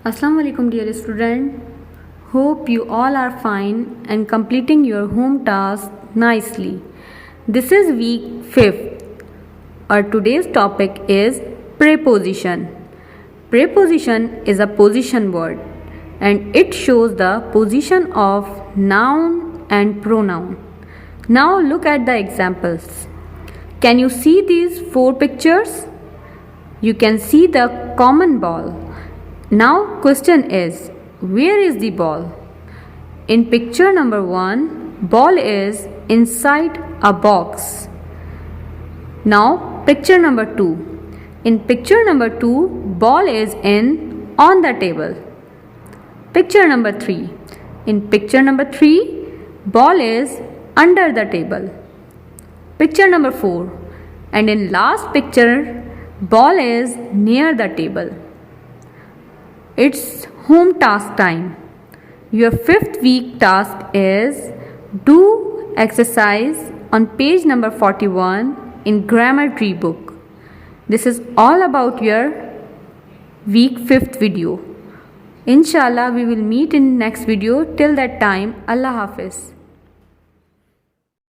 Assalamu alaikum dear student. Hope you all are fine and completing your home task nicely. This is week 5th. Our today's topic is preposition. Preposition is a position word and it shows the position of noun and pronoun. Now look at the examples. Can you see these 4 pictures? You can see the common ball. Now question is, where is the ball? In picture number 1, ball is inside a box. Now picture number 2. In picture number 2, ball is on the table. Picture number 3. In picture number 3, ball is under the table. Picture number 4. And in last picture, ball is near the table. It's home task time. Your 5th week task is do exercise on page number 41 in grammar tree book. This is all about your week 5th video. Inshallah, we will meet in next video. Till that time, Allah Hafiz.